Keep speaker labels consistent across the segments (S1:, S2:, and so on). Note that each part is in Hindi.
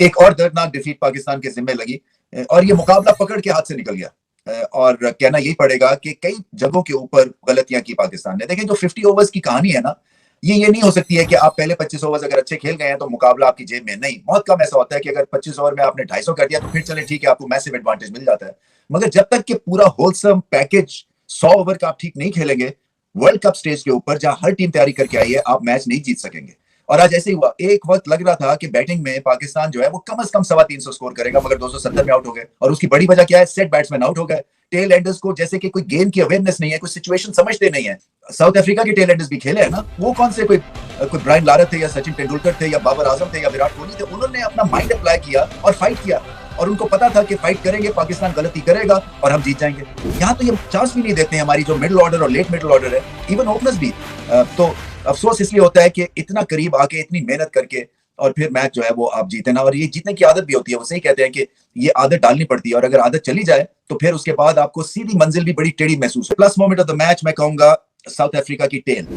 S1: एक और दर्दनाक डिफीट पाकिस्तान के जिम्मे लगी और ये मुकाबला पकड़ के हाथ से निकल गया और कहना यही पड़ेगा कि कई जगहों के ऊपर गलतियां की पाकिस्तान ने। देखें, जो 50 ओवर्स की कहानी है ना, ये नहीं हो सकती है कि आप पहले 25 ओवर्स अगर अच्छे खेल गए हैं तो मुकाबला आपकी जेब में। नहीं, बहुत कम ऐसा होता है कि अगर 25 ओवर में आपने 250 कर दिया तो फिर चले ठीक है, आपको मैसिव एडवांटेज मिल जाता है। मगर जब तक कि पूरा होलसम पैकेज 100 ओवर का आप ठीक नहीं खेलेंगे वर्ल्ड कप स्टेज के ऊपर, जहां हर टीम तैयारी करके आई है, आप मैच नहीं जीत सकेंगे। और आज ऐसे ही हुआ। एक वक्त लग रहा था कि बैटिंग में पाकिस्तान जो है वो कम से कम 350 स्कोर करेगा, मगर 270 में आउट हो गए। और उसकी बड़ी वजह क्या है? सेट बैट्समैन आउट हो गए। टेल एंडर्स को जैसे कि कोई गेम की अवेयरनेस नहीं है, कोई सिचुएशन समझते नहीं है। साउथ अफ्रीका के टेल एंडर्स भी खेले हैं ना, वो कौन से कोई ब्रायन लारा थे या सचिन तेंदुलकर थे या बाबर आजम थे या विराट कोहली थे। उन्होंने अपना माइंड अप्लाई किया और फाइट किया और उनको पता था कि फाइट करेंगे पाकिस्तान गलती करेगा और हम जीत जाएंगे। यहाँ तो ये चांस भी नहीं देते हैं हमारी जो मिडिल ऑर्डर और लेट मिडिल ऑर्डर है, इवन ओपनर्स भी। तो अफसोस इसलिए होता है कि इतना करीब आके इतनी मेहनत करके और फिर मैच जो है वो आप जीते ना। और ये जीतने की आदत भी होती है, वो सही कहते हैं कि ये आदत डालनी पड़ती है और अगर आदत चली जाए तो फिर उसके बाद आपको सीधी मंजिल भी बड़ी टेढ़ी महसूस है। Plus moment of the match मैं कहूंगा साउथ अफ्रीका की टेल।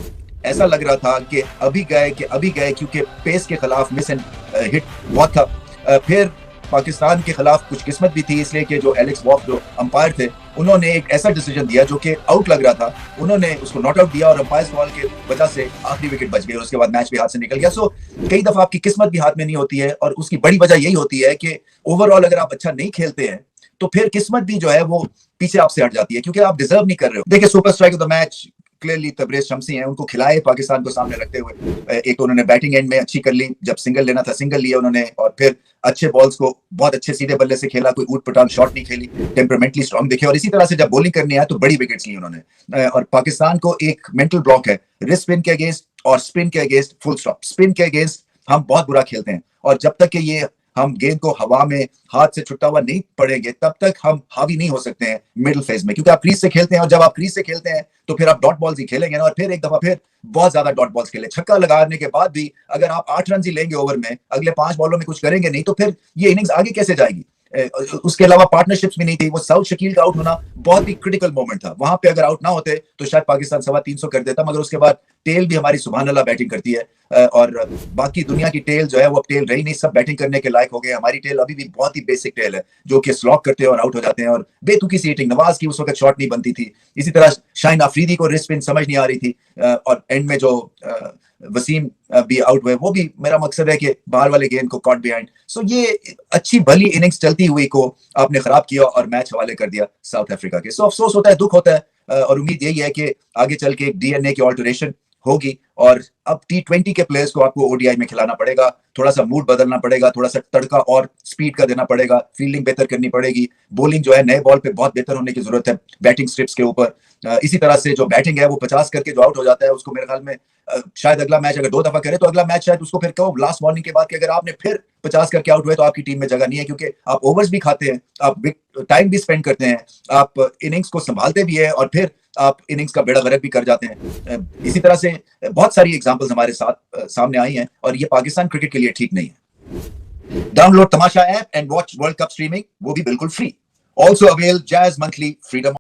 S1: ऐसा लग रहा था कि अभी गए क्योंकि पेस के खिलाफ मिस एंड हिट बहुत था। फिर पाकिस्तान के खिलाफ कुछ किस्मत भी थी, इसलिए कि जो एलेक्स वॉक जो अंपायर थे उन्होंने एक ऐसा डिसीजन दिया जो कि आउट लग रहा था, उन्होंने उसको नॉट आउट दिया और अंपायर बॉल की वजह से आखिरी विकेट बच गई और उसके बाद मैच भी हाथ से निकल गया। सो कई दफा आपकी किस्मत भी हाथ में नहीं होती है और उसकी बड़ी वजह यही होती है कि ओवरऑल अगर आप अच्छा नहीं खेलते हैं तो फिर किस्मत भी जो है वो पीछे आपसे हट जाती है क्योंकि आप डिजर्व नहीं कर रहे हो। देखिए, super strike of the match clearly Tabraiz Shamsi हैं, उनको खिलाए पाकिस्तान को सामने रखते हुए। एक तो उन्होंने बैटिंग एंड में अच्छी कर ली, जब सिंगल लेना था सिंगल लिया उन्होंने, और फिर अच्छे बॉल्स को बहुत अच्छे सीधे बल्ले से खेला, कोई ऊट पटांग शॉट नहीं खेली, टेम्परामेंटली स्ट्रांग दिखे। और इसी तरह से जब बॉलिंग करनी है तो बड़ी विकेट्स ली उन्होंने। और पाकिस्तान को एक मेंटल ब्लॉक है रिस्ट स्पिन के अगेंस्ट और स्पिन के अगेंस्ट, फुल स्टॉप। स्पिन के अगेंस्ट हम बहुत बुरा खेलते हैं और जब तक कि ये हम गेंद को हवा में हाथ से छुट्टा हुआ नहीं पड़ेंगे तब तक हम हावी नहीं हो सकते हैं मिडिल फेज में, क्योंकि आप क्रीज से खेलते हैं और जब आप क्रीज से खेलते हैं तो फिर आप डॉट बॉल्स ही खेलेंगे ना। और फिर एक दफा फिर बहुत ज्यादा डॉट बॉल्स खेले, छक्का लगाने के बाद भी अगर आप 8 रन ही लेंगे ओवर में, अगले 5 बॉलों में कुछ करेंगे नहीं, तो फिर ये इनिंग्स आगे कैसे जाएगी? उसके अलावा पार्टनरशिप्स भी नहीं थी। वो साउथ शकील का आउट होना बहुत ही क्रिटिकल मोमेंट था, वहां पे अगर आउट ना होते तो शायद पाकिस्तान 350 कर देता। मगर उसके बाद टेल भी हमारी सुभान अल्लाह बैटिंग करती है और बाकी दुनिया की टेल जो है वो अब टेल रही नहीं, सब बैटिंग करने के लायक हो गए। हमारी टेल अभी भी बहुत ही बेसिक टेल है जो कि स्लॉक करते हैं और आउट हो जाते हैं और बेतुकी सी हिटिंग। नवाज की उस वक्त शॉट नहीं बनती थी, इसी तरह शाहीन अफरीदी को रिस्ट स्पिन समझ नहीं आ रही थी और एंड में जो वसीम भी आउट हुए, वो भी मेरा मकसद है कि बाहर वाले गेंद को कॉट बिहाइंड। सो ये अच्छी भली इनिंग्स चलती हुई को आपने खराब किया और मैच हवाले कर दिया साउथ अफ्रीका के। सो अफसोस होता है, दुख होता है और उम्मीद यही है कि आगे चल के एक डीएनए की ऑल्टरेशन होगी और अब T20 के प्लेयर्स को आपको ओडीआई में खिलाना पड़ेगा, थोड़ा सा मूड बदलना पड़ेगा, थोड़ा सा तड़का और स्पीड का देना पड़ेगा, फील्डिंग बेहतर करनी पड़ेगी, बॉलिंग जो है नए बॉल पे बहुत बेहतर होने की जरूरत है बैटिंग स्ट्रिप्स के ऊपर। इसी तरह से जो बैटिंग है वो 50 करके जो आउट हो जाता है उसको मेरे ख्याल में शायद अगला मैच अगर 2 दफा करे तो अगला मैच शायद उसको फिर कहो लास्ट वार्निंग के बाद कि अगर आपने फिर 50 करके आउट हुए तो आपकी टीम में जगह नहीं है, क्योंकि आप ओवर्स भी खाते हैं, आप टाइम भी स्पेंड करते हैं, आप इनिंग्स को संभालते भी है और फिर आप इनिंग्स का बेड़ा गर्क भी कर जाते हैं। इसी तरह से बहुत सारी एग्जांपल्स हमारे साथ सामने आई हैं और ये पाकिस्तान क्रिकेट के लिए ठीक नहीं है। Download Tamasha app and watch world cup streaming, वो भी बिल्कुल free. Also avail jazz monthly freedom